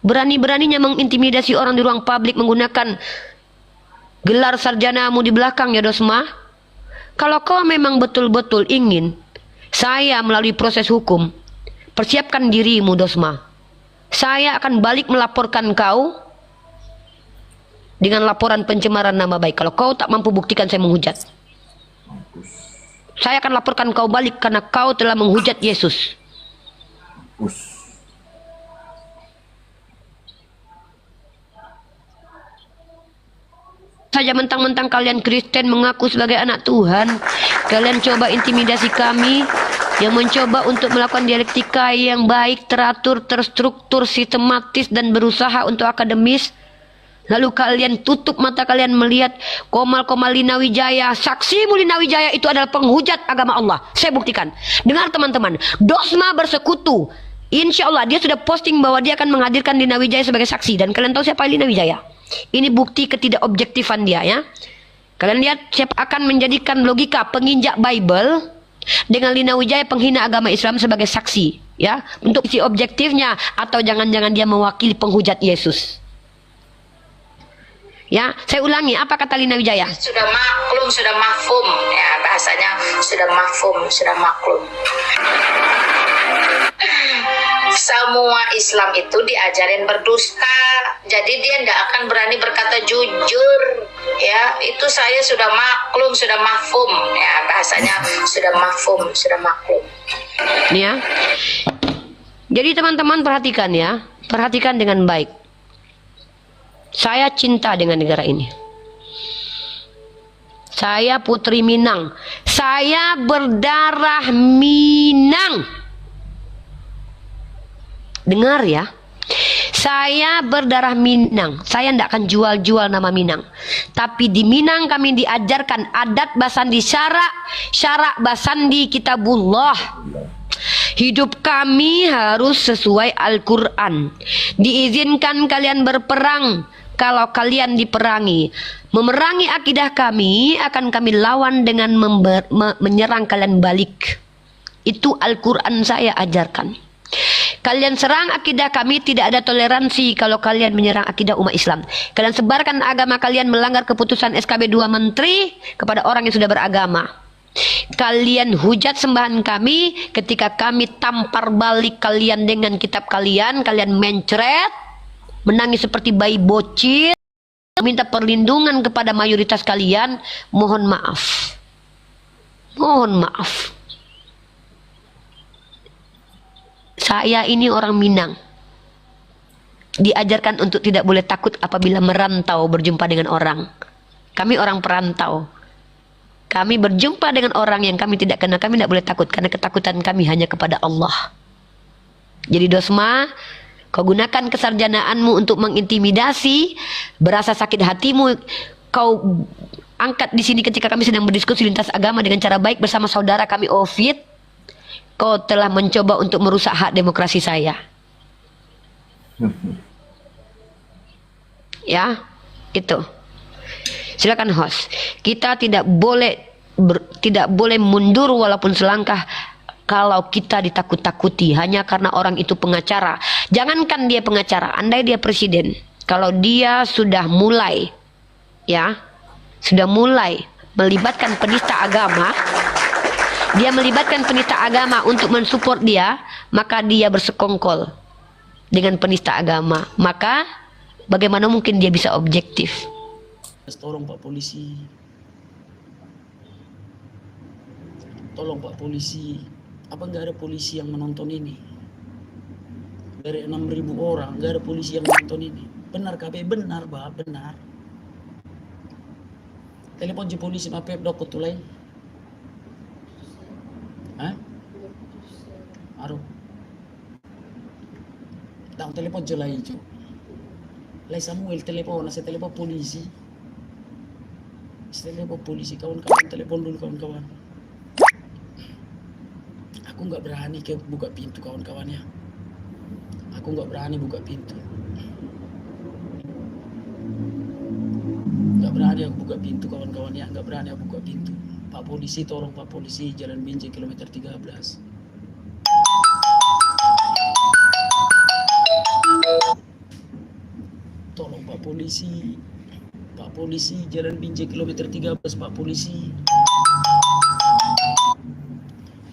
Berani-beraninya mengintimidasi orang di ruang publik menggunakan gelar sarjanamu di belakang, ya Dosma. Kalau kau memang betul-betul ingin saya melalui proses hukum, persiapkan dirimu, Dosma. Saya akan balik melaporkan kau dengan laporan pencemaran nama baik. Kalau kau tak mampu buktikan saya menghujat, saya akan laporkan kau balik karena kau telah menghujat Yesus. Saja mentang-mentang kalian Kristen mengaku sebagai anak Tuhan, kalian coba intimidasi kami yang mencoba untuk melakukan dialektika yang baik, teratur, terstruktur, sistematis, dan berusaha untuk akademis. Lalu kalian tutup mata kalian melihat Komal-Komal Lina Wijaya, saksimu Lina Wijaya itu adalah penghujat agama Allah. Saya buktikan. Dengar teman-teman, Dosma bersekutu. Insya Allah dia sudah posting bahwa dia akan menghadirkan Lina Wijaya sebagai saksi. Dan kalian tahu siapa Lina Wijaya? Ini bukti ketidakobjektifan dia, ya. Kalian lihat, siapa akan menjadikan logika penginjak Bible dengan Lina Wijaya penghina agama Islam sebagai saksi, ya, untuk si objektifnya, atau jangan-jangan dia mewakili penghujat Yesus. Ya, saya ulangi, apa kata Lina Wijaya? Sudah maklum, sudah mafhum, ya bahasanya sudah mafhum, sudah maklum. Semua Islam itu diajarin berdusta, jadi dia tidak akan berani berkata jujur, ya. Itu saya sudah maklum, sudah mafhum, ya bahasanya sudah mafhum, sudah maklum. Ya, jadi teman-teman perhatikan, ya, perhatikan dengan baik. Saya cinta dengan negara ini. Saya putri Minang. Saya berdarah Minang. Dengar, ya. Saya berdarah Minang. Saya tidak akan jual-jual nama Minang. Tapi di Minang kami diajarkan adat basandi syarak basandi kitabullah. Hidup kami harus sesuai Al-Quran. Diizinkan kalian berperang kalau kalian diperangi. Memerangi akidah kami akan kami lawan dengan menyerang kalian balik. Itu Al-Quran saya ajarkan. Kalian serang akidah kami, tidak ada toleransi kalau kalian menyerang akidah umat Islam. Kalian sebarkan agama kalian, melanggar keputusan SKB 2 Menteri kepada orang yang sudah beragama. Kalian hujat sembahan kami ketika kami tampar balik kalian dengan kitab kalian. Kalian mencret, menangis seperti bayi bocil, minta perlindungan kepada mayoritas kalian. Mohon maaf. Mohon maaf. Saya ini orang Minang. Diajarkan untuk tidak boleh takut apabila merantau berjumpa dengan orang. Kami orang perantau. Kami berjumpa dengan orang yang kami tidak kenal, kami tidak boleh takut. Karena ketakutan kami hanya kepada Allah. Jadi Dosma, kau gunakan kesarjanaanmu untuk mengintimidasi, berasa sakit hatimu, kau angkat di sini ketika kami sedang berdiskusi lintas agama dengan cara baik bersama saudara kami Ovid. Kau telah mencoba untuk merusak hak demokrasi saya. Ya, itu. Silakan host. Kita tidak boleh mundur walaupun selangkah kalau kita ditakut-takuti hanya karena orang itu pengacara. Jangankan dia pengacara, andai dia presiden. Kalau dia sudah mulai, ya, sudah mulai melibatkan penista agama, dia melibatkan penista agama untuk mensupport dia, maka dia bersekongkol dengan penista agama. Maka bagaimana mungkin dia bisa objektif? Tolong Pak Polisi. Tolong Pak Polisi. Apa nggak ada polisi yang menonton ini? Dari 6.000 orang, nggak ada polisi yang menonton ini. Benar KB? Benar Pak, benar. Telepon je polisi mapep dok tulai. Hah? Aduh. Tak telepon je lai jo. Lai Samuel telepon, saya telepon polisi. Saya telepon polisi, kawan-kawan telepon dulu kawan-kawan. Aku nggak berani ke buka pintu kawan-kawannya. Aku nggak berani buka pintu. Nggak berani aku buka pintu kawan-kawannya. Nggak berani aku buka pintu. Pak Polisi, tolong Pak Polisi, Jalan Binjai kilometer 13. Pak Polisi, Jalan Binjai kilometer 13, Pak Polisi.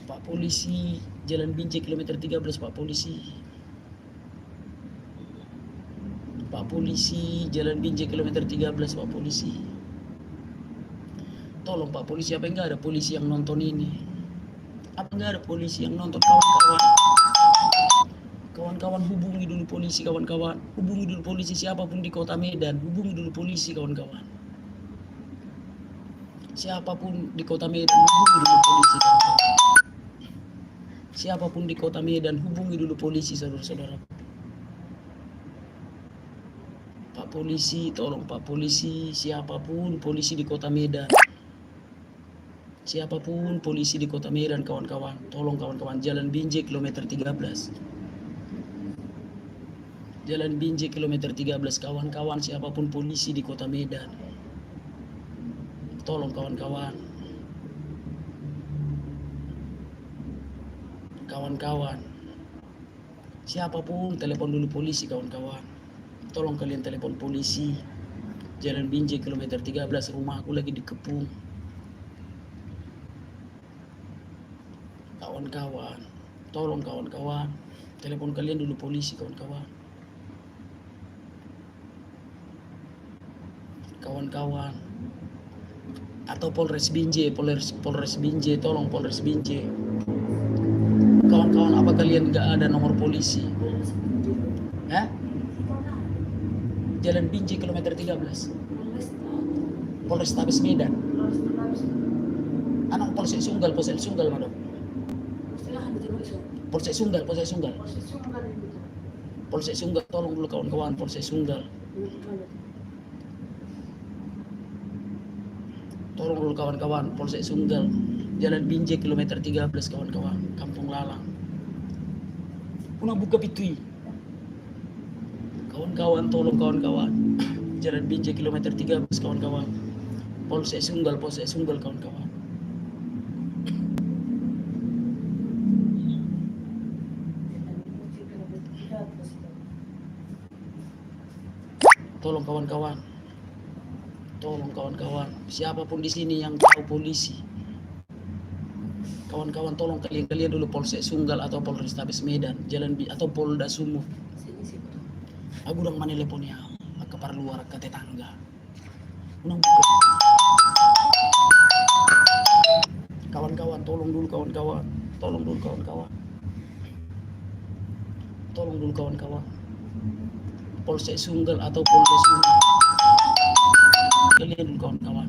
Pak Polisi, Jalan Binjai kilometer 13, Pak Polisi. Pak Polisi, Jalan Binjai kilometer 13, Pak Polisi. Tolong Pak Polisi, apa enggak ada polisi yang nonton ini? Apa enggak ada polisi yang nonton, kawan-kawan? Kawan-kawan, hubungi dulu polisi, kawan-kawan. Hubungi dulu polisi, siapapun di kota Medan. Hubungi dulu polisi, kawan-kawan. Siapapun di kota Medan, hubungi dulu polisi, kawan-kawan. Siapapun di kota Medan, hubungi dulu polisi, saudara-saudara. Pak Polisi, tolong Pak Polisi, siapapun polisi di kota Medan. Siapapun polisi di kota Medan, kawan-kawan. Tolong kawan-kawan, Jalan Binjai kilometer 13. Jalan Binjai kilometer 13, kawan-kawan, siapapun polisi di kota Medan. Tolong kawan-kawan. Kawan-kawan. Siapapun telepon dulu polisi, kawan-kawan. Tolong kalian telepon polisi. Jalan Binjai kilometer 13, rumahku lagi dikepung. Kawan-kawan, tolong kawan-kawan, telepon kalian dulu polisi, kawan-kawan. Kawan-kawan, atau Polres Binjai, Polres Binjai, tolong Polres Binjai. Kawan-kawan, apa kalian nggak ada nomor polisi? Hah? Jalan Binjai kilometer 13. Polrestabes Medan. Anak Polsek Sunggal, madam. Polsek Sunggal. Polsek Sunggal, tolong dulu kawan-kawan, Polsek Sunggal. Tolong dulu kawan-kawan, Polsek Sunggal. Jalan Binjai kilometer 13, kawan-kawan, Kampung Lalang. Una buka pitui. Kawan-kawan, tolong kawan-kawan. Jalan Binjai kilometer 13, kawan-kawan. Polsek Sunggal, kawan-kawan. Tolong kawan-kawan. Tolong kawan-kawan. Siapapun di sini yang tahu polisi. Kawan-kawan, tolong kalian dulu Polsek Sunggal atau Polrestabes Medan, atau Polda Sumut. Aku udah meneleponnya ke luar ke tetangga. Kawan-kawan, tolong dulu kawan-kawan. Tolong dulu kawan-kawan. Polsek Sunggal atau Polda Sumut. Kalian dulu kawan-kawan.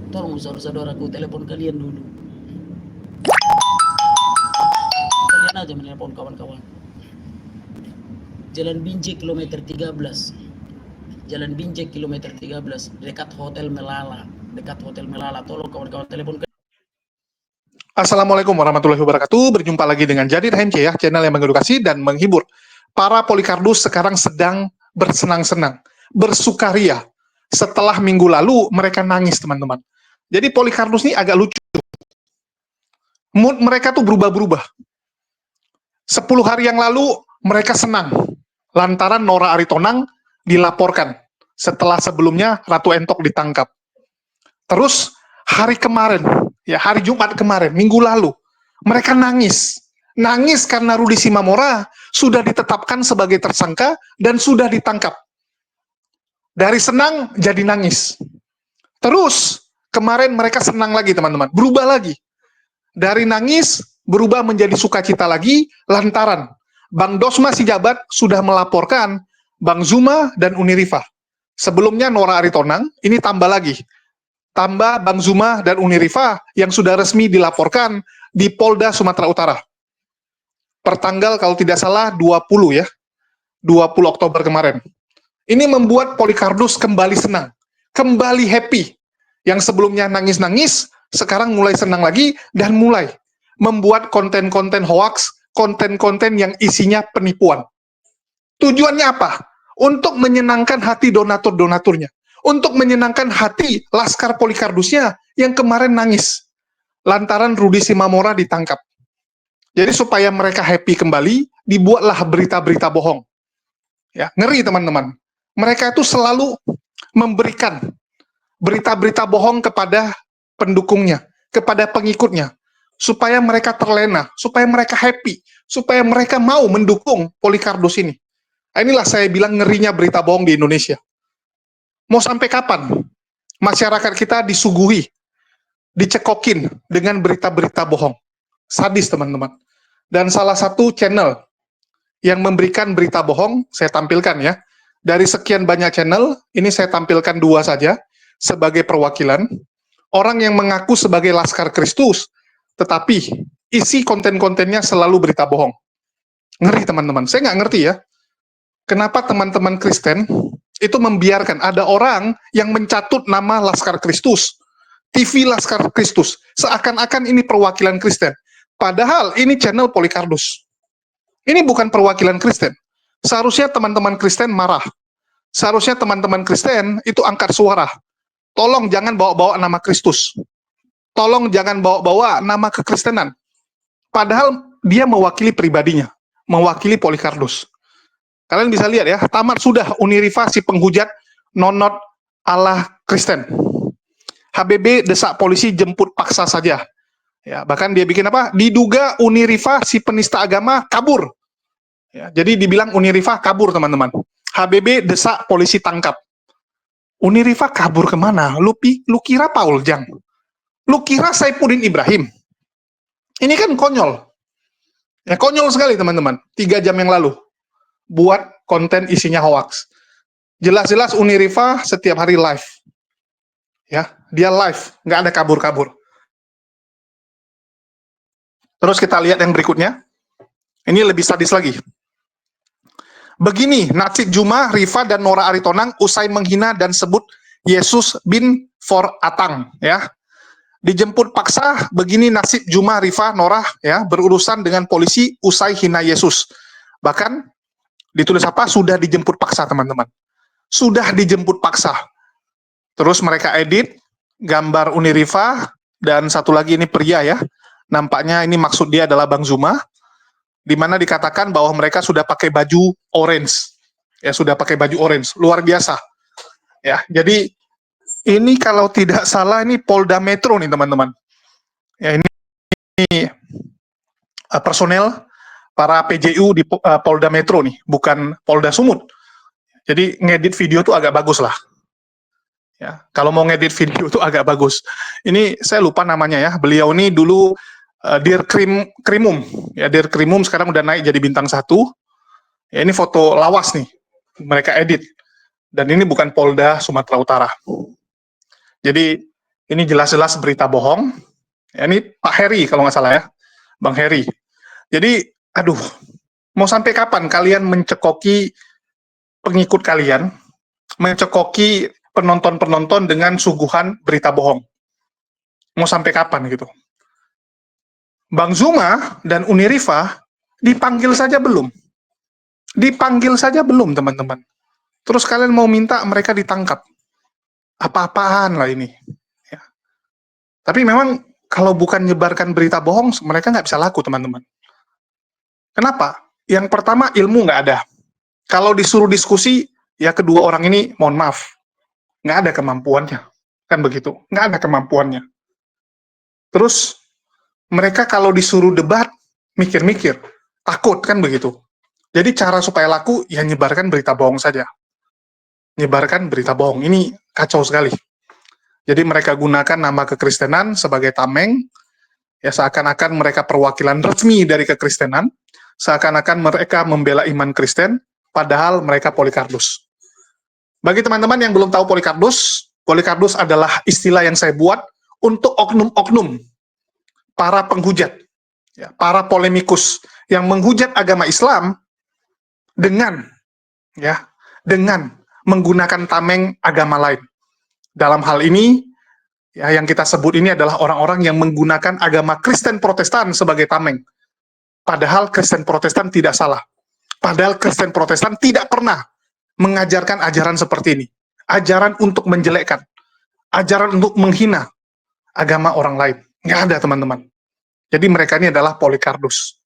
Tolong saudara-saudaraku, telepon kalian dulu. Kalian aja menelpon kawan-kawan. Jalan Binjai kilometer 13. Jalan Binjai kilometer 13 dekat Hotel Melala. Tolong kawan-kawan telepon. Assalamualaikum warahmatullahi wabarakatuh. Berjumpa lagi dengan Jadid HMC ya, channel yang mengedukasi dan menghibur. Para Polikardus sekarang sedang bersenang-senang, bersukaria. Setelah minggu lalu mereka nangis, teman-teman. Jadi Polikardus ini agak lucu. Mood mereka tuh berubah-berubah. 10 hari yang lalu mereka senang lantaran Nora Aritonang dilaporkan setelah sebelumnya Ratu Entok ditangkap. Terus hari kemarin, ya hari Jumat kemarin, minggu lalu, mereka nangis karena Rudi Simamora sudah ditetapkan sebagai tersangka dan sudah ditangkap. Dari senang jadi nangis. Terus kemarin mereka senang lagi, teman-teman, berubah lagi. Dari nangis berubah menjadi sukacita lagi lantaran Bang Dosma Sijabat sudah melaporkan Bang Zuma dan Unirifah. Sebelumnya Nora Aritonang, ini tambah lagi. Tambah Bang Zuma dan Unirifah yang sudah resmi dilaporkan di Polda Sumatera Utara. Pertanggal kalau tidak salah 20 ya. 20 Oktober kemarin. Ini membuat Polikardus kembali senang, kembali happy. Yang sebelumnya nangis-nangis, sekarang mulai senang lagi dan mulai membuat konten-konten hoax, konten-konten yang isinya penipuan. Tujuannya apa? Untuk menyenangkan hati donatur-donaturnya. Untuk menyenangkan hati Laskar Polikardusnya yang kemarin nangis lantaran Rudi Simamora ditangkap. Jadi supaya mereka happy kembali, dibuatlah berita-berita bohong. Ya, ngeri teman-teman. Mereka itu selalu memberikan berita-berita bohong kepada pendukungnya, kepada pengikutnya, supaya mereka terlena, supaya mereka happy, supaya mereka mau mendukung Polycarpus ini. Nah, inilah saya bilang ngerinya berita bohong di Indonesia. Mau sampai kapan masyarakat kita disuguhi, dicekokin dengan berita-berita bohong? Sadis, teman-teman. Dan salah satu channel yang memberikan berita bohong, saya tampilkan ya. Dari sekian banyak channel, ini saya tampilkan 2 saja sebagai perwakilan. Orang yang mengaku sebagai Laskar Kristus, tetapi isi konten-kontennya selalu berita bohong. Ngeri, teman-teman. Saya nggak ngerti ya, kenapa teman-teman Kristen itu membiarkan ada orang yang mencatut nama Laskar Kristus, TV Laskar Kristus, seakan-akan ini perwakilan Kristen. Padahal ini channel Polycarpus. Ini bukan perwakilan Kristen. Seharusnya teman-teman Kristen marah. Seharusnya teman-teman Kristen itu angkat suara. Tolong jangan bawa-bawa nama Kristus. Tolong jangan bawa-bawa nama kekristenan. Padahal dia mewakili pribadinya, mewakili Polycarpus. Kalian bisa lihat ya, tamat sudah Uniriva si penghujat nonot ala Kristen. HBB desak polisi jemput paksa saja. Ya, bahkan dia bikin apa? Diduga Uniriva si penista agama kabur. Ya, jadi dibilang Uniriva kabur, teman-teman. HBB desak polisi tangkap. Uniriva kabur kemana? Lu kira Paul Jang? Lu kira Saifuddin Ibrahim? Ini kan konyol. Ya, konyol sekali, teman-teman. 3 jam yang lalu buat konten isinya hoax. Jelas-jelas Uniriva setiap hari live. Ya, dia live, nggak ada kabur-kabur. Terus kita lihat yang berikutnya. Ini lebih sadis lagi. Begini nasib Juma, Rifa, dan Nora Aritonang usai menghina dan sebut Yesus bin for Atang. Ya, dijemput paksa. Begini nasib Juma, Rifa, Nora ya berurusan dengan polisi usai hina Yesus. Bahkan ditulis apa? Sudah dijemput paksa, teman-teman. Sudah dijemput paksa. Terus mereka edit gambar Uniriva dan satu lagi ini pria ya. Nampaknya ini maksud dia adalah Bang Zuma, di mana dikatakan bahwa mereka sudah pakai baju orange. Ya, sudah pakai baju orange. Luar biasa. Ya, jadi ini kalau tidak salah ini Polda Metro nih, teman-teman. Ya, ini personel para PJU di Polda Metro nih, bukan Polda Sumut. Jadi ngedit video tuh agak bagus lah. Ya, kalau mau ngedit video tuh agak bagus. Ini saya lupa namanya ya. Beliau ini dulu Dir Krimum, ya Dir Krimum sekarang udah naik jadi bintang 1. Ya, ini foto lawas nih, mereka edit. Dan ini bukan Polda Sumatera Utara. Jadi ini jelas-jelas berita bohong. Ya, ini Pak Heri kalau nggak salah ya, Bang Heri. Jadi, aduh, mau sampai kapan kalian mencekoki pengikut kalian, mencekoki penonton-penonton dengan suguhan berita bohong? Mau sampai kapan gitu? Bang Zuma dan Uniriva dipanggil saja belum. Dipanggil saja belum, teman-teman. Terus kalian mau minta mereka ditangkap. Apa-apaan lah ini. Ya. Tapi memang kalau bukan nyebarkan berita bohong, mereka nggak bisa laku, teman-teman. Kenapa? Yang pertama, ilmu nggak ada. Kalau disuruh diskusi, ya kedua orang ini, mohon maaf, nggak ada kemampuannya. Kan begitu, nggak ada kemampuannya. Terus, mereka kalau disuruh debat, mikir-mikir, takut, kan begitu. Jadi cara supaya laku, ya nyebarkan berita bohong saja. Nyebarkan berita bohong, ini kacau sekali. Jadi mereka gunakan nama kekristenan sebagai tameng, ya seakan-akan mereka perwakilan resmi dari kekristenan, seakan-akan mereka membela iman Kristen, padahal mereka Polycarpus. Bagi teman-teman yang belum tahu Polycarpus adalah istilah yang saya buat untuk oknum-oknum, para penghujat, ya, para polemikus yang menghujat agama Islam dengan menggunakan tameng agama lain. Dalam hal ini, ya, yang kita sebut ini adalah orang-orang yang menggunakan agama Kristen Protestan sebagai tameng. Padahal Kristen Protestan tidak salah. Padahal Kristen Protestan tidak pernah mengajarkan ajaran seperti ini. Ajaran untuk menjelekkan. Ajaran untuk menghina agama orang lain. Nggak ada, teman-teman. Jadi mereka ini adalah Polycarpus.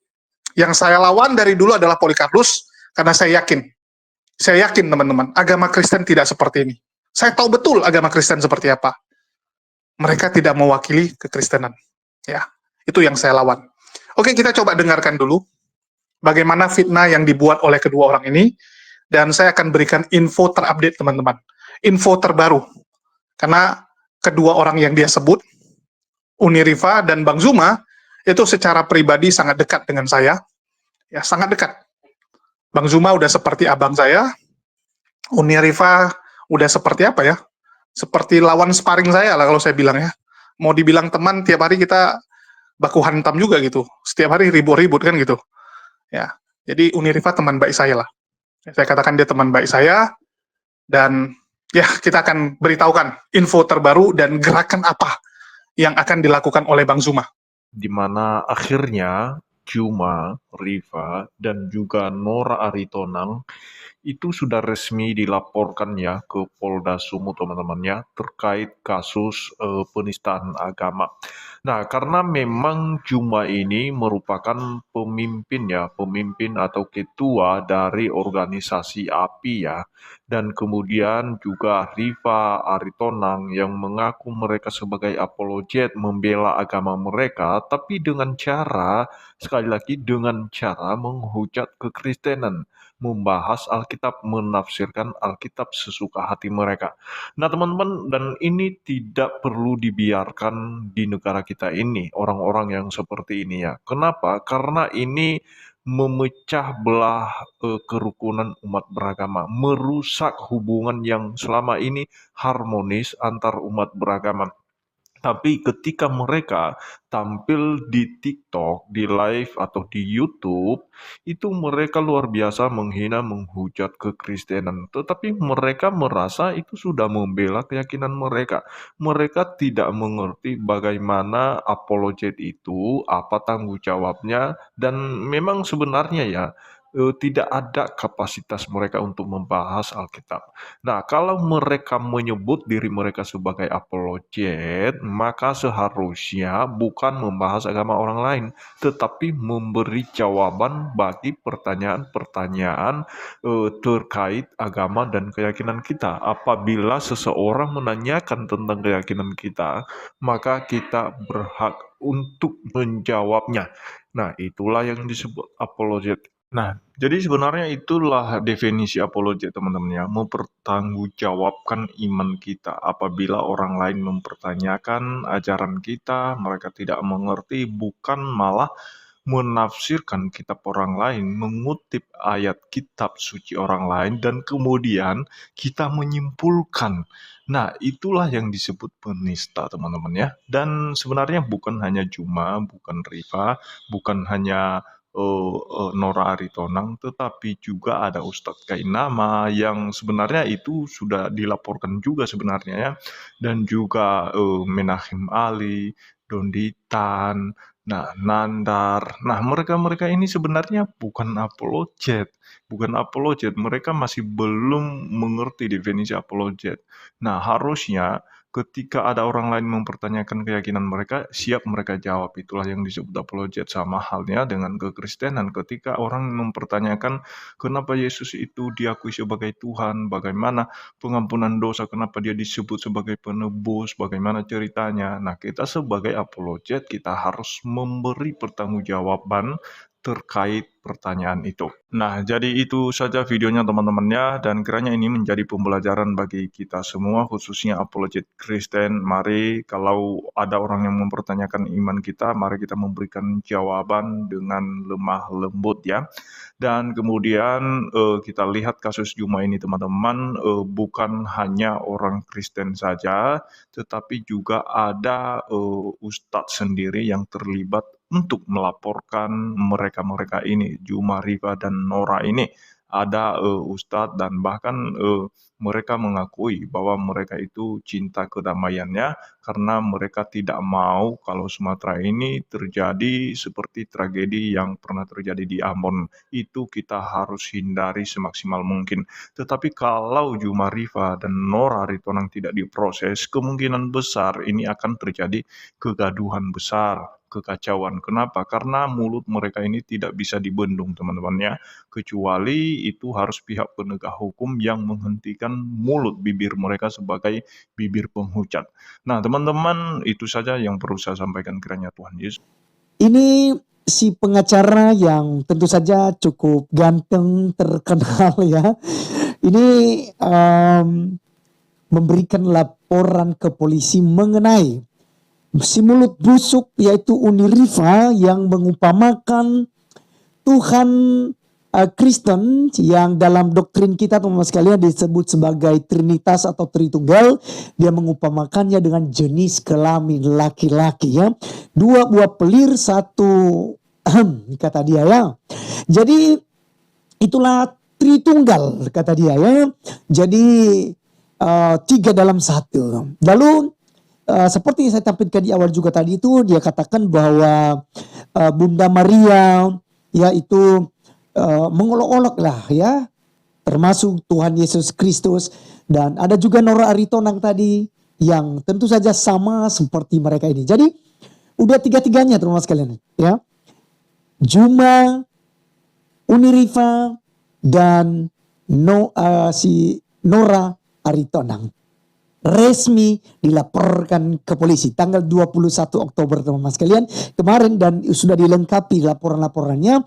Yang saya lawan dari dulu adalah Polycarpus, karena saya yakin, teman-teman, agama Kristen tidak seperti ini. Saya tahu betul agama Kristen seperti apa. Mereka tidak mewakili kekristenan. Ya, itu yang saya lawan. Oke, kita coba dengarkan dulu bagaimana fitnah yang dibuat oleh kedua orang ini, dan saya akan berikan info terupdate, teman-teman. Info terbaru. Karena kedua orang yang dia sebut, Uni Riva dan Bang Zuma, itu secara pribadi sangat dekat dengan saya. Ya, sangat dekat. Bang Zuma udah seperti abang saya, Uni Riva udah seperti apa ya? Seperti lawan sparring saya lah kalau saya bilang ya. Mau dibilang teman, tiap hari kita baku hantam juga gitu. Setiap hari ribut-ribut kan gitu. Ya. Jadi Uni Riva teman baik saya lah. Saya katakan dia teman baik saya, dan ya kita akan beritahukan info terbaru dan gerakan apa yang akan dilakukan oleh Bang Zuma. Di mana akhirnya Zuma, Riva, dan juga Nora Aritonang itu sudah resmi dilaporkan ya ke Polda Sumut, teman-teman ya, terkait kasus penistaan agama. Nah, karena memang Zuma ini merupakan pemimpin ya, pemimpin atau ketua dari organisasi API ya, dan kemudian juga Riva Aritonang yang mengaku mereka sebagai apologet membela agama mereka, tapi dengan cara, sekali lagi dengan cara menghujat kekristenan, membahas Alkitab, menafsirkan Alkitab sesuka hati mereka. Nah, teman-teman, dan ini tidak perlu dibiarkan di negara kita ini, orang-orang yang seperti ini ya. Kenapa? Karena ini memecah belah kerukunan umat beragama, merusak hubungan yang selama ini harmonis antar umat beragama. Tapi ketika mereka tampil di TikTok, di live atau di YouTube, itu mereka luar biasa menghina, menghujat kekristenan. Tetapi mereka merasa itu sudah membela keyakinan mereka. Mereka tidak mengerti bagaimana apologet itu, apa tanggung jawabnya, dan memang sebenarnya ya, tidak ada kapasitas mereka untuk membahas Alkitab. Nah, kalau mereka menyebut diri mereka sebagai apologet, maka seharusnya bukan membahas agama orang lain, tetapi memberi jawaban bagi pertanyaan-pertanyaan terkait agama dan keyakinan kita. Apabila seseorang menanyakan tentang keyakinan kita, maka kita berhak untuk menjawabnya. Nah, itulah yang disebut apologet. Nah, jadi sebenarnya itulah definisi apologet, teman-teman ya, mempertanggungjawabkan iman kita. Apabila orang lain mempertanyakan ajaran kita, mereka tidak mengerti, bukan malah menafsirkan kitab orang lain, mengutip ayat kitab suci orang lain, dan kemudian kita menyimpulkan. Nah, itulah yang disebut penista, teman-teman ya. Dan sebenarnya bukan hanya Zuma, bukan Riva, bukan hanya Nora Aritonang, tetapi juga ada Ustadz Kainama yang sebenarnya itu sudah dilaporkan juga sebenarnya ya, dan juga Menachem Ali, Donditan, nah Nandar. Nah, mereka-mereka ini sebenarnya bukan apologet, mereka masih belum mengerti definisi apologet. Nah, harusnya ketika ada orang lain mempertanyakan keyakinan mereka, siap mereka jawab. Itulah yang disebut apologet. Sama halnya dengan kekristenan. Ketika orang mempertanyakan kenapa Yesus itu diakui sebagai Tuhan, bagaimana pengampunan dosa, kenapa dia disebut sebagai penebus, bagaimana ceritanya. Nah, kita sebagai apologet, kita harus memberi pertanggungjawaban terkait pertanyaan itu. Nah, jadi itu saja videonya teman-teman ya, dan kiranya ini menjadi pembelajaran bagi kita semua, khususnya apologet Kristen. Mari kalau ada orang yang mempertanyakan iman kita, mari kita memberikan jawaban dengan lemah lembut ya. Dan kemudian kita lihat kasus Zuma ini teman-teman, bukan hanya orang Kristen saja, tetapi juga ada ustadz sendiri yang terlibat untuk melaporkan mereka-mereka ini, Zuma, Riva, dan Nora ini. Ada ustadz, dan bahkan mereka mengakui bahwa mereka itu cinta kedamaiannya, karena mereka tidak mau kalau Sumatera ini terjadi seperti tragedi yang pernah terjadi di Ambon. Itu kita harus hindari semaksimal mungkin. Tetapi kalau Zuma, Riva, dan Nora Aritonang tidak diproses, kemungkinan besar ini akan terjadi kegaduhan besar, kekacauan. Kenapa? Karena mulut mereka ini tidak bisa dibendung, teman-teman ya. Kecuali itu harus pihak penegak hukum yang menghentikan mulut bibir mereka sebagai bibir penghujat. Nah, teman-teman, itu saja yang perlu saya sampaikan, kiranya Tuhan Yesus. Ini si pengacara yang tentu saja cukup ganteng, terkenal ya. Ini memberikan laporan ke polisi mengenai si mulut busuk yaitu Uniriva yang mengumpamakan Tuhan Kristen yang dalam doktrin kita teman-teman sekalian disebut sebagai Trinitas atau Tritunggal. Dia mengumpamakannya dengan jenis kelamin laki-laki ya. 2 buah pelir, 1 kata dia ya. Jadi itulah Tritunggal kata dia ya. Jadi 3 dalam 1. Lalu seperti yang saya tampilkan di awal juga tadi itu, dia katakan bahwa Bunda Maria yaitu mengolok-olok lah ya, termasuk Tuhan Yesus Kristus. Dan ada juga Nora Aritonang tadi yang tentu saja sama seperti mereka ini. Jadi udah 3-3-nya teman-teman sekalian ya. Juma, Uniriva, dan si Nora Aritonang resmi dilaporkan ke polisi tanggal 21 Oktober teman-teman sekalian kemarin, dan sudah dilengkapi laporan-laporannya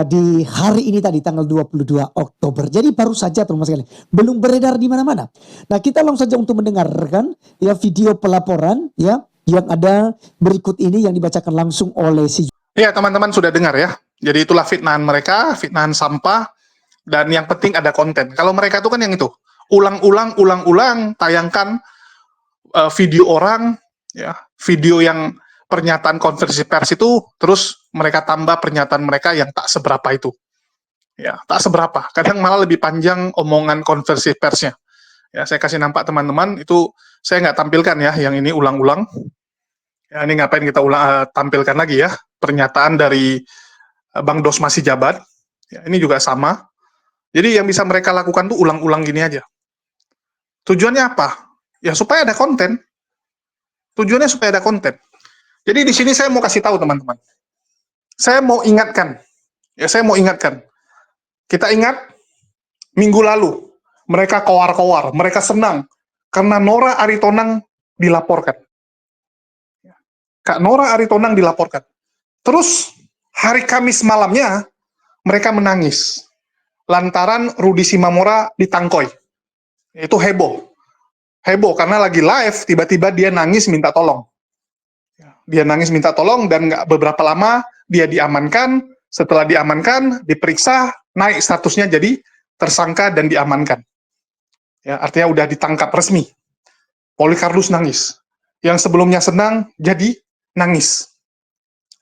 di hari ini tadi tanggal 22 Oktober. Jadi baru saja teman-teman sekalian, belum beredar di mana-mana. Nah, kita langsung saja untuk mendengarkan ya video pelaporan ya yang ada berikut ini yang dibacakan langsung oleh si. Ya, teman-teman sudah dengar ya. Jadi itulah fitnahan mereka, fitnahan sampah, dan yang penting ada konten. Kalau mereka itu kan yang itu, ulang-ulang tayangkan video orang, ya, video yang pernyataan konferensi pers itu, terus mereka tambah pernyataan mereka yang tak seberapa itu. Ya, tak seberapa. Kadang malah lebih panjang omongan konferensi persnya. Ya, saya kasih nampak teman-teman, itu saya nggak tampilkan ya, yang ini ulang-ulang. Ya, ini ngapain kita tampilkan lagi ya, pernyataan dari Bang Dosma Sijabat. Ya, ini juga sama. Jadi yang bisa mereka lakukan tuh ulang-ulang gini aja. Tujuannya apa? Ya supaya ada konten. Tujuannya supaya ada konten. Jadi di sini saya mau kasih tahu teman-teman. Saya mau ingatkan. Ya, saya mau ingatkan. Kita ingat minggu lalu mereka kowar-kowar, mereka senang karena Nora Aritonang dilaporkan. Kak Nora Aritonang dilaporkan. Terus hari Kamis malamnya mereka menangis lantaran Rudi Simamora ditangkoi. Itu heboh. Heboh karena lagi live, tiba-tiba dia nangis minta tolong. Dia nangis minta tolong dan nggak beberapa lama dia diamankan. Setelah diamankan, diperiksa, naik statusnya jadi tersangka dan diamankan. Ya, artinya udah ditangkap resmi. Polycarpus nangis. Yang sebelumnya senang jadi nangis.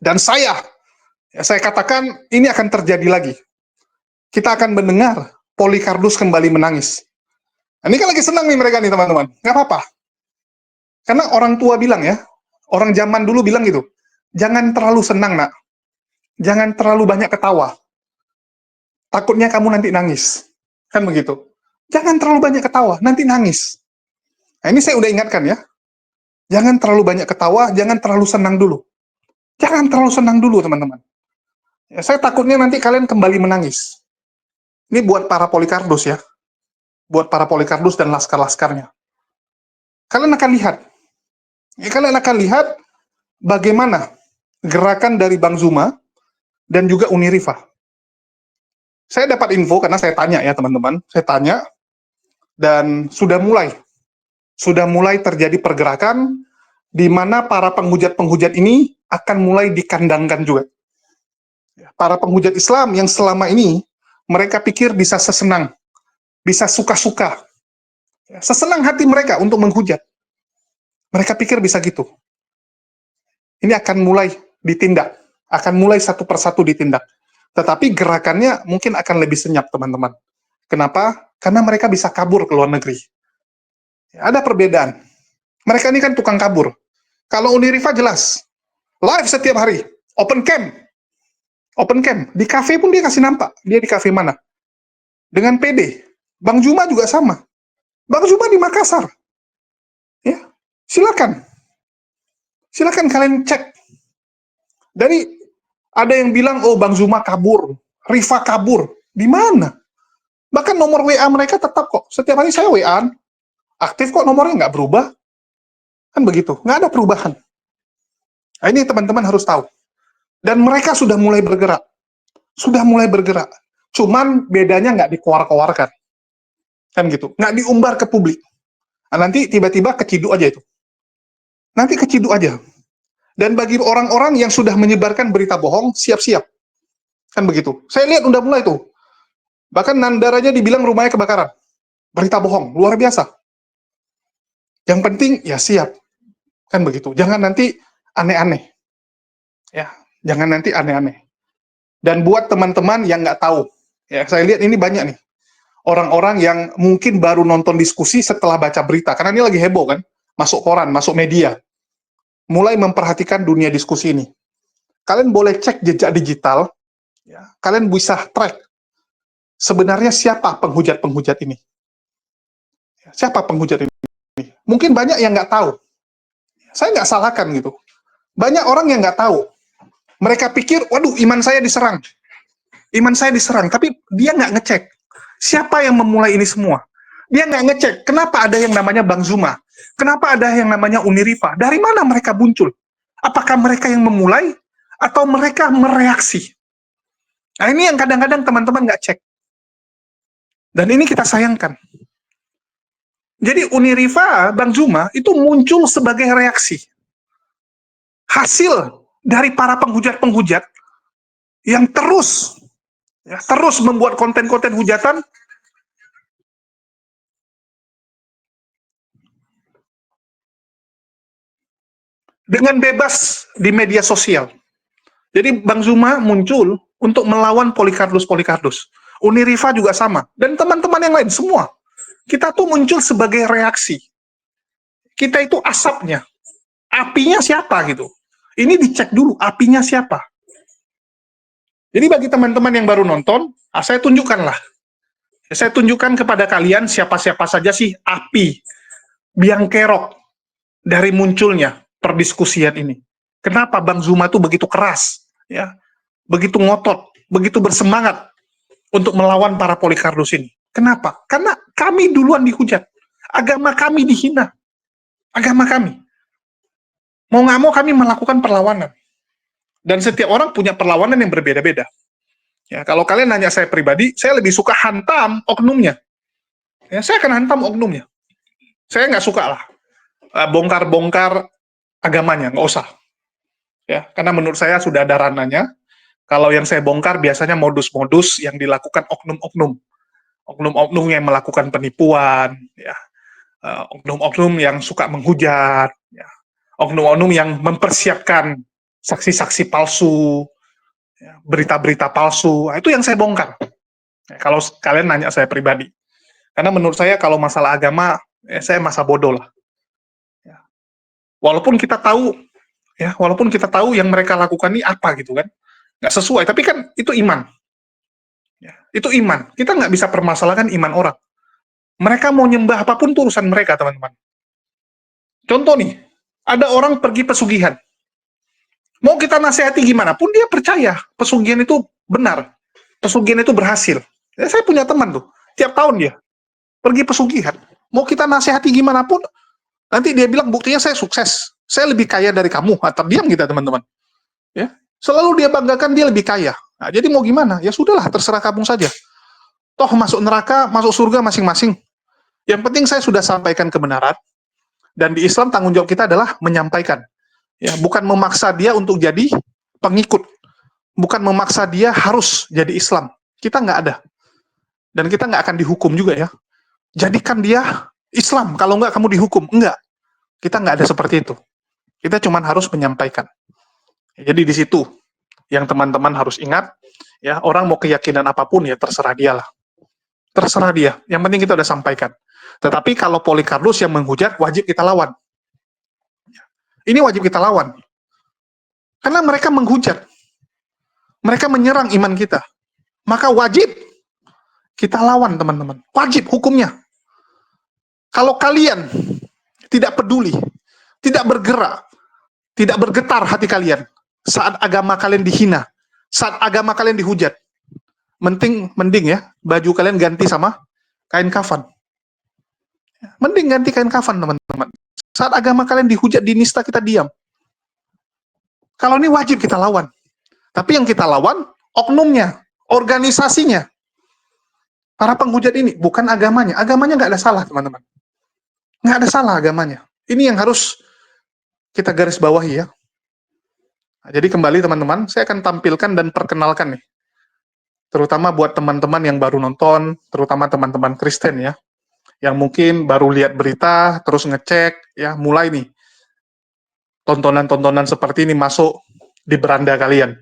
Dan saya katakan ini akan terjadi lagi. Kita akan mendengar Polycarpus kembali menangis. Ini kan lagi senang nih mereka nih teman-teman. Nggak apa-apa. Karena orang tua bilang ya, orang zaman dulu bilang gitu, jangan terlalu senang nak. Jangan terlalu banyak ketawa. Takutnya kamu nanti nangis. Kan begitu. Jangan terlalu banyak ketawa, nanti nangis. Nah, ini saya udah ingatkan ya. Jangan terlalu banyak ketawa, jangan terlalu senang dulu. Jangan terlalu senang dulu teman-teman. Ya, saya takutnya nanti kalian kembali menangis. Ini buat para Polycarpus ya. Buat para Polycarpus dan laskar-laskarnya. Kalian akan lihat. Ya, kalian akan lihat bagaimana gerakan dari Bang Zuma dan juga Uniriva. Saya dapat info karena saya tanya ya teman-teman. Saya tanya dan sudah mulai terjadi pergerakan di mana para penghujat-penghujat ini akan mulai dikandangkan juga. Para penghujat Islam yang selama ini mereka pikir bisa sesenang, bisa suka-suka, sesenang hati mereka untuk menghujat. Mereka pikir bisa gitu. Ini akan mulai ditindak, akan mulai satu persatu ditindak. Tetapi gerakannya mungkin akan lebih senyap, teman-teman. Kenapa? Karena mereka bisa kabur ke luar negeri. Ada perbedaan. Mereka ini kan tukang kabur. Kalau Uniriva jelas, live setiap hari, open camp. Open camp. Di kafe pun dia kasih nampak. Dia di kafe mana? Dengan PD. Bang Zuma juga sama. Bang Zuma di Makassar. Ya, silakan. Silakan kalian cek. Dari ada yang bilang, oh Bang Zuma kabur, Riva kabur. Di mana? Bahkan nomor WA mereka tetap kok. Setiap hari saya WA-an. Aktif kok nomornya, nggak berubah. Kan begitu. Nggak ada perubahan. Nah, ini teman-teman harus tahu. Dan mereka sudah mulai bergerak. Sudah mulai bergerak. Cuman bedanya nggak dikeluar-keluarkan. Kan gitu. Nggak diumbar ke publik. Nah, nanti tiba-tiba keciduk aja itu. Nanti keciduk aja. Dan bagi orang-orang yang sudah menyebarkan berita bohong, siap-siap. Kan begitu. Saya lihat udah mulai tuh. Bahkan Nandar aja dibilang rumahnya kebakaran. Berita bohong, luar biasa. Yang penting, ya siap. Kan begitu. Jangan nanti aneh-aneh. Ya, jangan nanti aneh-aneh. Dan buat teman-teman yang nggak tahu, ya saya lihat ini banyak nih. Orang-orang yang mungkin baru nonton diskusi setelah baca berita. Karena ini lagi heboh kan. Masuk koran, masuk media. Mulai memperhatikan dunia diskusi ini. Kalian boleh cek jejak digital, ya, kalian bisa track sebenarnya siapa penghujat-penghujat ini. Siapa penghujat ini? Mungkin banyak yang nggak tahu. Saya nggak salahkan gitu. Banyak orang yang nggak tahu. Mereka pikir, waduh, iman saya diserang. Iman saya diserang, tapi dia nggak ngecek. Siapa yang memulai ini semua? Dia nggak ngecek, kenapa ada yang namanya Bang Zuma? Kenapa ada yang namanya Unirifa? Dari mana mereka muncul? Apakah mereka yang memulai? Atau mereka mereaksi? Nah, ini yang kadang-kadang teman-teman nggak cek. Dan ini kita sayangkan. Jadi Unirifa, Bang Zuma, itu muncul sebagai reaksi. Hasil dari para penghujat-penghujat yang terus membuat konten-konten hujatan dengan bebas di media sosial. Jadi Bang Zuma muncul untuk melawan Polikarpus. Unirifa juga sama. Dan teman-teman yang lain, semua. Kita tuh muncul sebagai reaksi. Kita itu asapnya. Apinya siapa gitu. Ini dicek dulu, apinya siapa. Jadi bagi teman-teman yang baru nonton, saya tunjukkanlah. Saya tunjukkan kepada kalian siapa-siapa saja sih api biang kerok dari munculnya perdiskusian ini. Kenapa Bang Zuma tuh begitu keras, ya, begitu ngotot, begitu bersemangat untuk melawan para Polikarpus ini? Kenapa? Karena kami duluan dihujat, agama kami dihina, agama kami. Mau nggak mau kami melakukan perlawanan. Dan setiap orang punya perlawanan yang berbeda-beda. Ya, kalau kalian nanya saya pribadi, saya lebih suka hantam oknumnya. Ya, saya akan hantam oknumnya. Saya nggak suka lah bongkar-bongkar agamanya, nggak usah. Ya, karena menurut saya sudah ada ranahnya. Kalau yang saya bongkar biasanya modus-modus yang dilakukan oknum-oknum. Oknum-oknum yang melakukan penipuan, ya. Oknum-oknum yang suka menghujat, ya. Oknum-oknum yang mempersiapkan saksi-saksi palsu, ya, berita-berita palsu. Itu yang saya bongkar. Ya, kalau kalian nanya saya pribadi. Karena menurut saya kalau masalah agama, ya, saya masa bodoh lah. Ya. Walaupun kita tahu yang mereka lakukan ini apa gitu kan, nggak sesuai. Tapi kan itu iman. Ya, itu iman. Kita nggak bisa permasalahkan iman orang. Mereka mau nyembah apapun itu urusan mereka, teman-teman. Contoh nih, ada orang pergi pesugihan. Mau kita nasihati gimana pun dia percaya pesugihan itu benar. Pesugihan itu berhasil. Ya, saya punya teman tuh, tiap tahun dia pergi pesugihan. Mau kita nasihati gimana pun, nanti dia bilang buktinya saya sukses. Saya lebih kaya dari kamu. Terdiam kita, teman-teman. Ya, selalu dia banggakan dia lebih kaya. Nah, jadi mau gimana? Ya sudahlah, terserah kamu saja. Toh masuk neraka, masuk surga masing-masing. Yang penting saya sudah sampaikan kebenaran. Dan di Islam tanggung jawab kita adalah menyampaikan. Ya, bukan memaksa dia untuk jadi pengikut. Bukan memaksa dia harus jadi Islam. Kita nggak ada. Dan kita nggak akan dihukum juga ya. Jadikan dia Islam, kalau nggak kamu dihukum. Enggak. Kita nggak ada seperti itu. Kita cuma harus menyampaikan. Jadi di situ yang teman-teman harus ingat, ya, orang mau keyakinan apapun ya terserah dia lah. Terserah dia. Yang penting kita udah sampaikan. Tetapi kalau Polikarpus yang menghujat, wajib kita lawan. Ini wajib kita lawan. Karena mereka menghujat. Mereka menyerang iman kita. Maka wajib kita lawan, teman-teman. Wajib hukumnya. Kalau kalian tidak peduli, tidak bergerak, tidak bergetar hati kalian saat agama kalian dihina, saat agama kalian dihujat, mending ya, baju kalian ganti sama kain kafan. Mending ganti kain kafan, teman-teman. Saat agama kalian dihujat, dinista, kita diam. Kalau ini wajib kita lawan. Tapi yang kita lawan, oknumnya, organisasinya. Para penghujat ini, bukan agamanya. Agamanya nggak ada salah, teman-teman. Nggak ada salah agamanya. Ini yang harus kita garis bawahi ya. Nah, jadi kembali teman-teman, saya akan tampilkan dan perkenalkan nih. Terutama buat teman-teman yang baru nonton, terutama teman-teman Kristen ya. Yang mungkin baru lihat berita, terus ngecek, ya mulai nih. Tontonan-tontonan seperti ini masuk di beranda kalian.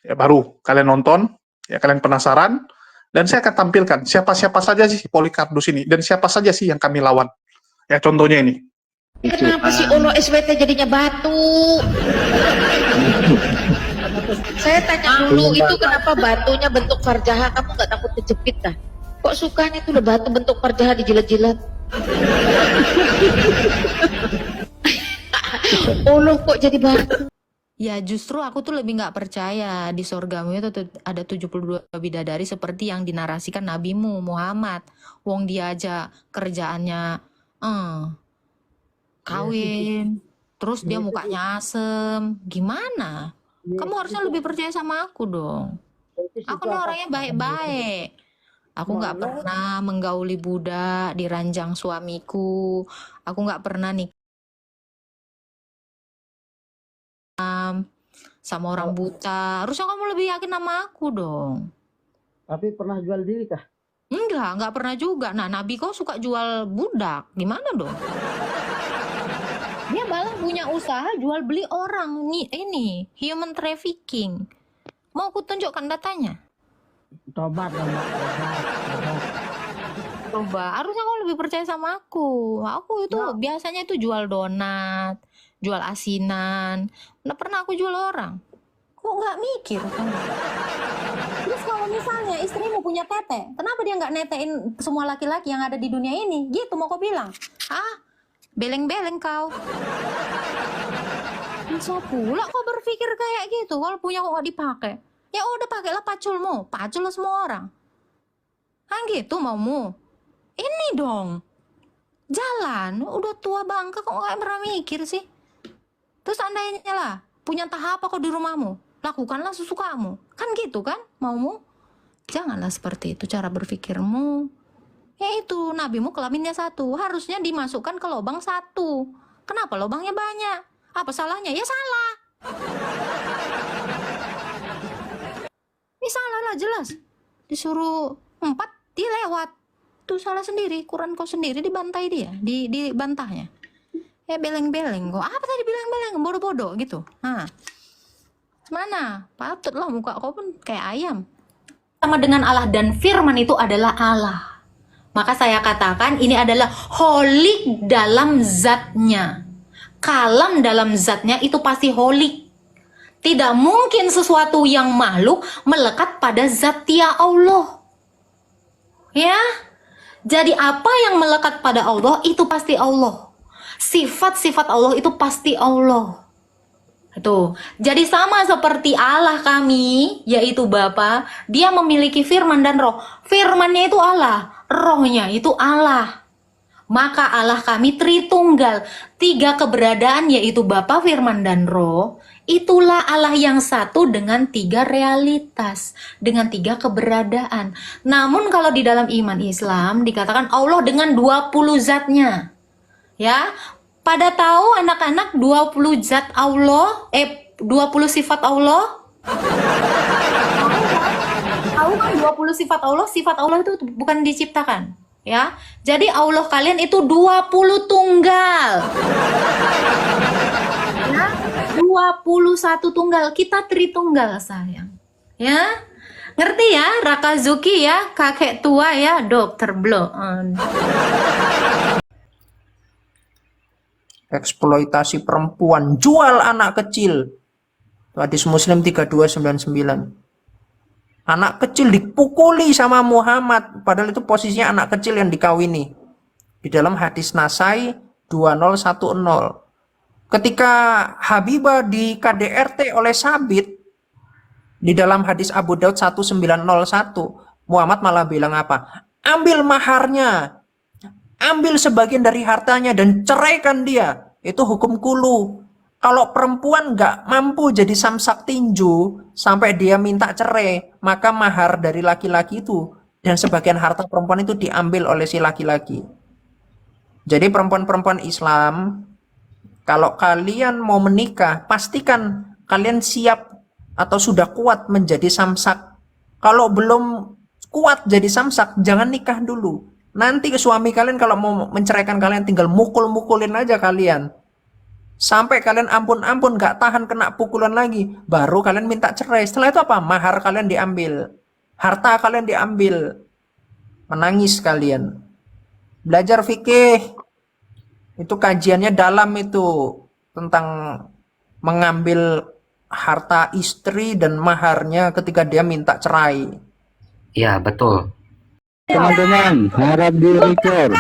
Ya baru kalian nonton, ya kalian penasaran, dan saya akan tampilkan siapa-siapa saja sih Polycarpus ini, dan siapa saja sih yang kami lawan. Ya contohnya ini. Kenapa sih Ono SWT jadinya batu? Saya tanya dulu, itu kenapa batunya bentuk farjaha? Kamu nggak takut kejepit kah? Kok sukanya tuh batu bentuk farjaha dijilat-jilat? Ono kok jadi batu? Ya justru aku tuh lebih nggak percaya di sorgamu itu ada 72 bidadari seperti yang dinarasikan nabimu Muhammad. Wong dia aja kerjaannya kawin, terus dia mukanya asem. Gimana? Kamu harusnya lebih percaya sama aku dong. Aku nih orangnya baik-baik. Aku nggak pernah menggauli budak di ranjang suamiku. Aku nggak pernah nikah sama orang buta. Harusnya kamu lebih yakin sama aku dong. Tapi pernah jual diri kah? Enggak pernah juga. Nah, Nabi kau suka jual budak. Gimana dong? Dia malah punya usaha jual beli orang. Ini human trafficking. Mau aku tunjukkan datanya? Tobat dong, Mbak. Coba, harusnya kau lebih percaya sama aku. Aku itu biasanya itu jual donat, jual asinan. Nggak pernah aku jual orang. Kok nggak mikir kamu? Terus kalau misalnya istrimu punya tete, kenapa dia nggak netein semua laki-laki yang ada di dunia ini? Gitu mau kau bilang? Beleng-beleng kau. Bisa pula kau berpikir kayak gitu. Kalau punya kok nggak dipakai, ya udah pakailah paculmu, pacul lah semua orang. Gitu maumu? Ini dong, jalan. Udah tua bangka kok nggak pernah mikir sih? Terus andainya lah punya entah apa kau di rumahmu, lakukanlah sesukamu. Kan gitu kan maumu? Janganlah seperti itu cara berpikirmu. Ya itu, nabimu kelaminnya satu, harusnya dimasukkan ke lubang satu. Kenapa lubangnya banyak? Apa salahnya? Ya salah. Ini salah lah jelas. Disuruh 4, dia lewat. Itu salah sendiri, Quran kau sendiri dibantai dia, dibantahnya. Beleng-beleng, kok apa tadi beleng-beleng, bodoh-bodoh gitu. Mana? Patutlah muka kau pun kayak ayam. Sama dengan Allah dan firman itu adalah Allah. Maka saya katakan ini adalah holik dalam zatnya. Kalam dalam zatnya itu pasti holik. Tidak mungkin sesuatu yang makhluk melekat pada zatnya Allah. Ya, jadi apa yang melekat pada Allah itu pasti Allah. Sifat-sifat Allah itu pasti Allah. Itu. Jadi sama seperti Allah kami, yaitu Bapa, dia memiliki firman dan roh. Firmannya itu Allah, rohnya itu Allah. Maka Allah kami Tritunggal, 3 keberadaan yaitu Bapa, firman dan roh. Itulah Allah yang satu dengan 3 realitas, dengan 3 keberadaan. Namun kalau di dalam iman Islam dikatakan Allah dengan 20 zatnya. Ya, pada tahu anak-anak 20 zat Allah, 20 sifat Allah? Tahu kan 20 sifat Allah itu bukan diciptakan, ya. Jadi Allah kalian itu 20 tunggal. Ya, 21 tunggal, kita Tritunggal sayang. Ya. Ngerti ya, Rakazuki ya, kakek tua ya, dokter bloon. Eksploitasi perempuan, jual anak kecil. Hadis Muslim 3299. Anak kecil dipukuli sama Muhammad, padahal itu posisinya anak kecil yang dikawini. Di dalam hadis Nasai 2010. Ketika Habibah di KDRT oleh Sabit, Di dalam hadis Abu Daud 1901, Muhammad malah bilang apa? Ambil maharnya, ambil sebagian dari hartanya dan ceraikan dia. Itu hukum kulu. Kalau perempuan nggak mampu jadi samsak tinju sampai dia minta cerai, maka mahar dari laki-laki itu dan sebagian harta perempuan itu diambil oleh si laki-laki. Jadi perempuan-perempuan Islam, kalau kalian mau menikah, pastikan kalian siap atau sudah kuat menjadi samsak. Kalau belum kuat jadi samsak, jangan nikah dulu. Nanti suami kalian kalau mau menceraikan kalian tinggal mukul-mukulin aja kalian. Sampai kalian ampun-ampun gak tahan kena pukulan lagi, baru kalian minta cerai. Setelah itu apa? Mahar kalian diambil, harta kalian diambil, menangis kalian. Belajar fikih, itu kajiannya dalam itu, tentang mengambil harta istri dan maharnya ketika dia minta cerai. Ya, betul. Teman-teman, harap direkam.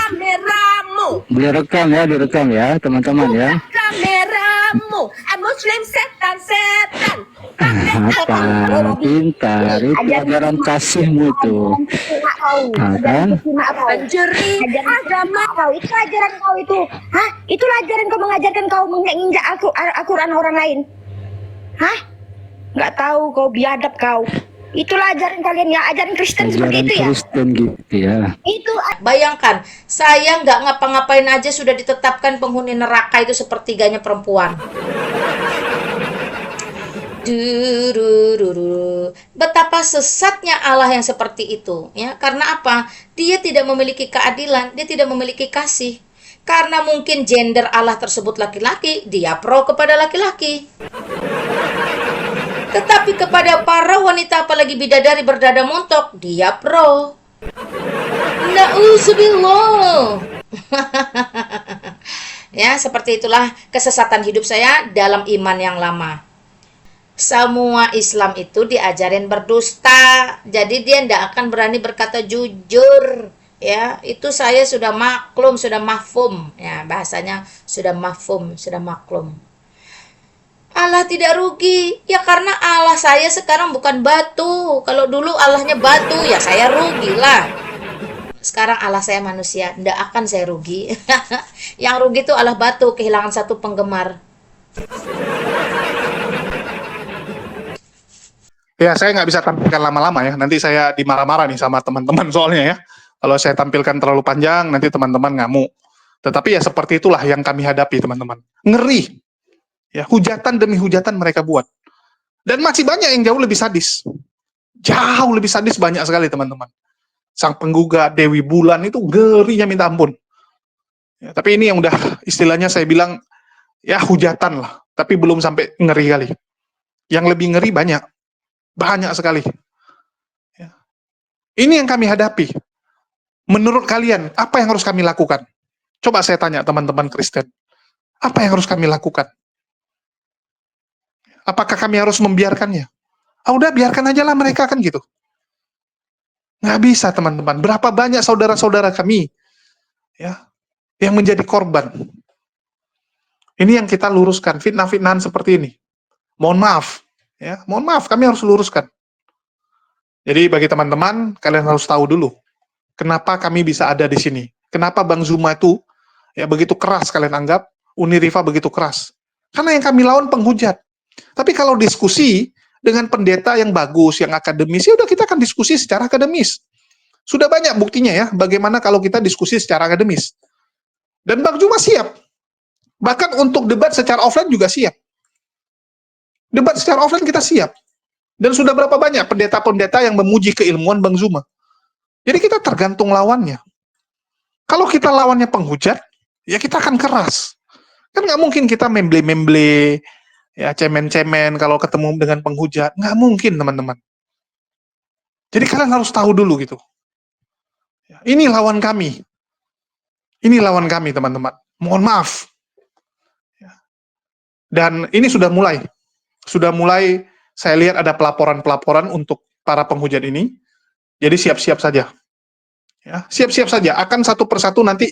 Direkam ya, teman-teman ya. Kameramu, Muslim setan. Apa? Pintar, itu ajaran kasihmu itu. Kan? Penjeri agama kau, itu ajaran kau itu. Hah? Itulah ajaran kau mengajarkan kau menginjak Al-Quran orang lain. Hah? Nggak tahu kau, biadab kau. Itulah ajaran kalian ya, ajaran Kristen seperti itu ya. Kristen gitu ya. Itu Bayangkan, saya nggak ngapa-ngapain aja sudah ditetapkan penghuni neraka itu sepertiganya perempuan. Betapa sesatnya Allah yang seperti itu, ya. Karena apa? Dia tidak memiliki keadilan, dia tidak memiliki kasih. Karena mungkin gender Allah tersebut laki-laki, dia pro kepada laki-laki. Tetapi kepada para wanita, apalagi bidadari berdada montok, dia pro. Na'udzubillah. Ya, seperti itulah kesesatan hidup saya dalam iman yang lama. Semua Islam itu diajarin berdusta. Jadi dia tidak akan berani berkata jujur. Ya, itu saya sudah maklum, sudah mafhum. Ya, bahasanya sudah mafhum, sudah maklum. Allah tidak rugi, ya karena Allah saya sekarang bukan batu. Kalau dulu Allahnya batu, ya saya rugi lah. Sekarang Allah saya manusia, tidak akan saya rugi. Yang rugi itu Allah batu, kehilangan satu penggemar. Ya, saya nggak bisa tampilkan lama-lama ya. Nanti saya dimarah-marah nih sama teman-teman soalnya ya. Kalau saya tampilkan terlalu panjang, nanti teman-teman ngamuk. Tetapi ya seperti itulah yang kami hadapi, teman-teman. Ngeri. Ya, hujatan demi hujatan mereka buat. Dan masih banyak yang jauh lebih sadis. Jauh lebih sadis banyak sekali, teman-teman. Sang penggugat Dewi Bulan itu ngerinya minta ampun. Ya, tapi ini yang udah istilahnya saya bilang, ya hujatan lah. Tapi belum sampai ngeri kali. Yang lebih ngeri banyak. Banyak sekali. Ya. Ini yang kami hadapi. Menurut kalian, apa yang harus kami lakukan? Coba saya tanya teman-teman Kristen. Apa yang harus kami lakukan? Apakah kami harus membiarkannya? Udah biarkan aja lah mereka kan gitu. Nggak bisa teman-teman. Berapa banyak saudara-saudara kami ya yang menjadi korban. Ini yang kita luruskan, fitnah-fitnahan seperti ini. Mohon maaf, ya, mohon maaf, kami harus luruskan. Jadi bagi teman-teman, kalian harus tahu dulu kenapa kami bisa ada di sini. Kenapa Bang Zuma itu ya begitu keras kalian anggap, Unirifa begitu keras. Karena yang kami lawan penghujat. Tapi kalau diskusi dengan pendeta yang bagus, yang akademis, ya udah kita akan diskusi secara akademis. Sudah banyak buktinya ya, bagaimana kalau kita diskusi secara akademis. Dan Bang Zuma siap. Bahkan untuk debat secara offline juga siap. Debat secara offline kita siap. Dan sudah berapa banyak pendeta-pendeta yang memuji keilmuan Bang Zuma. Jadi kita tergantung lawannya. Kalau kita lawannya penghujat, ya kita akan keras. Kan nggak mungkin kita memble-memble, ya cemen-cemen kalau ketemu dengan penghujat. Nggak mungkin, teman-teman. Jadi kalian harus tahu dulu gitu. Ini lawan kami. Ini lawan kami, teman-teman. Mohon maaf. Dan ini sudah mulai. Sudah mulai, saya lihat ada pelaporan-pelaporan untuk para penghujat ini. Jadi siap-siap saja. Ya, siap-siap saja. Akan satu persatu nanti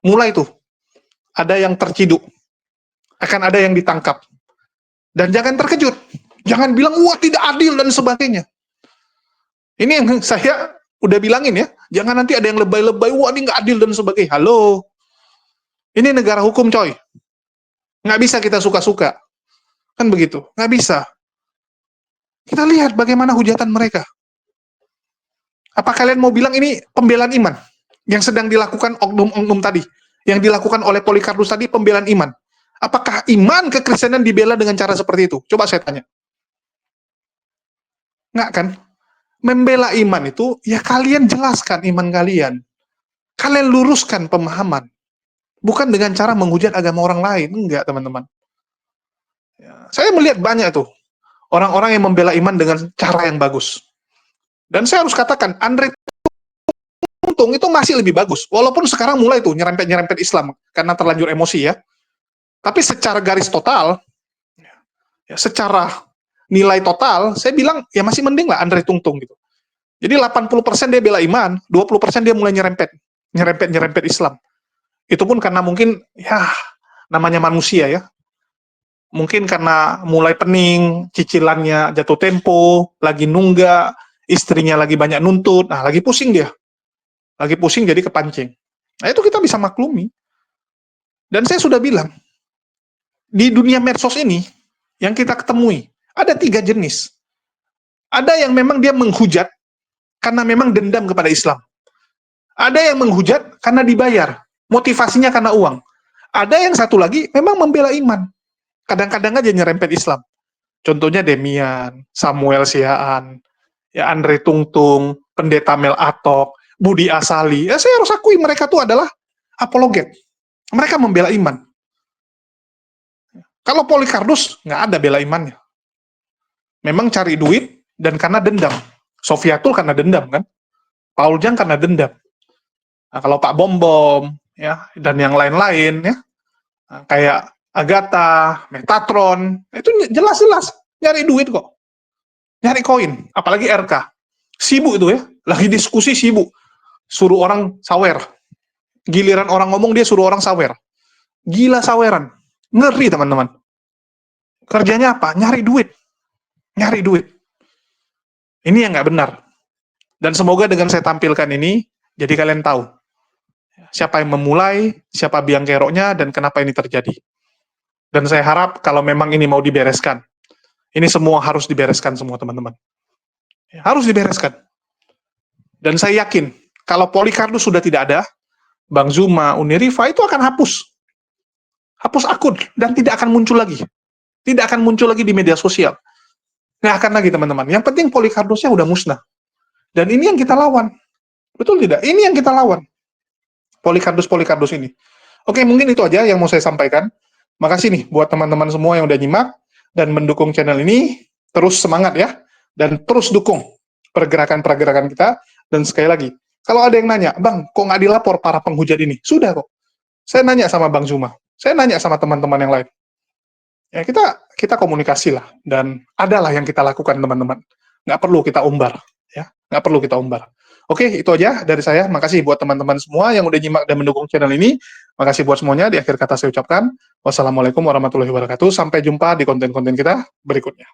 mulai tuh. Ada yang terciduk. Akan ada yang ditangkap. Dan jangan terkejut. Jangan bilang, wah tidak adil dan sebagainya. Ini yang saya udah bilangin ya, jangan nanti ada yang lebay-lebay, wah ini nggak adil dan sebagainya. Halo, ini negara hukum coy. Nggak bisa kita suka-suka. Kan begitu, nggak bisa. Kita lihat bagaimana hujatan mereka. Apa kalian mau bilang ini pembelaan iman? Yang sedang dilakukan oknum-oknum tadi. Yang dilakukan oleh Polycarpus tadi pembelaan iman. Apakah iman kekristenan dibela dengan cara seperti itu? Coba saya tanya. Nggak kan? Membela iman itu, ya kalian jelaskan iman kalian. Kalian luruskan pemahaman. Bukan dengan cara menghujat agama orang lain. Enggak, teman-teman. Ya, saya melihat banyak tuh orang-orang yang membela iman dengan cara yang bagus. Dan saya harus katakan, Andre Tuntung itu masih lebih bagus. Walaupun sekarang mulai tuh nyerempet-nyerempet Islam. Karena terlanjur emosi ya. Tapi secara garis total, ya, secara nilai total, saya bilang ya masih mending lah Andre Tuntung gitu. Jadi 80% dia bela iman, 20% dia mulai nyerempet Islam. Itu pun karena mungkin ya namanya manusia ya. Mungkin karena mulai pening, cicilannya jatuh tempo, lagi nunggak, istrinya lagi banyak nuntut, nah lagi pusing dia. Lagi pusing jadi kepancing. Nah itu kita bisa maklumi. Dan saya sudah bilang, di dunia medsos ini, yang kita ketemui, ada 3 jenis. Ada yang memang dia menghujat, karena memang dendam kepada Islam. Ada yang menghujat karena dibayar, motivasinya karena uang. Ada yang satu lagi, memang membela iman. Kadang-kadang aja nyerempet Islam. Contohnya Demian, Samuel Siaan, ya Andre Tuntung, Pendeta Mel Atok, Budi Asali. Ya saya harus akui mereka itu adalah apologet. Mereka membela iman. Kalau Polycarpus, nggak ada bela imannya. Memang cari duit, dan karena dendam. Sofiatul karena dendam, kan? Paul Jang karena dendam. Nah, kalau Pak Bom-Bom, ya, dan yang lain-lain, ya, nah, kayak Agatha, Metatron, itu jelas-jelas nyari duit kok. Nyari koin, apalagi RK. Sibuk itu ya, lagi diskusi sibuk. Suruh orang sawer. Giliran orang ngomong, dia suruh orang sawer. Gila saweran. Ngeri, teman-teman. Kerjanya apa? Nyari duit. Nyari duit. Ini yang nggak benar. Dan semoga dengan saya tampilkan ini, jadi kalian tahu siapa yang memulai, siapa biang keroknya, dan kenapa ini terjadi. Dan saya harap kalau memang ini mau dibereskan, ini semua harus dibereskan semua teman-teman. Harus dibereskan. Dan saya yakin, kalau Polycarpus sudah tidak ada, Bang Zuma, Uniriva itu akan hapus. Hapus akun, dan tidak akan muncul lagi. Tidak akan muncul lagi di media sosial. Nggak akan lagi teman-teman. Yang penting Polycarpusnya udah musnah. Dan ini yang kita lawan. Betul tidak? Ini yang kita lawan. Polycarpus ini. Oke, mungkin itu aja yang mau saya sampaikan. Makasih nih buat teman-teman semua yang udah nyimak dan mendukung channel ini. Terus semangat ya. Dan terus dukung pergerakan-pergerakan kita. Dan sekali lagi, kalau ada yang nanya, Bang, kok nggak dilapor para penghujat ini? Sudah kok. Saya nanya sama Bang Zuma. Saya nanya sama teman-teman yang lain. Ya kita komunikasi lah. Dan adalah yang kita lakukan teman-teman. Nggak perlu kita umbar. Ya, nggak perlu kita umbar. Oke, itu aja dari saya. Makasih buat teman-teman semua yang udah nyimak dan mendukung channel ini. Makasih buat semuanya. Di akhir kata saya ucapkan, wassalamualaikum warahmatullahi wabarakatuh. Sampai jumpa di konten-konten kita berikutnya.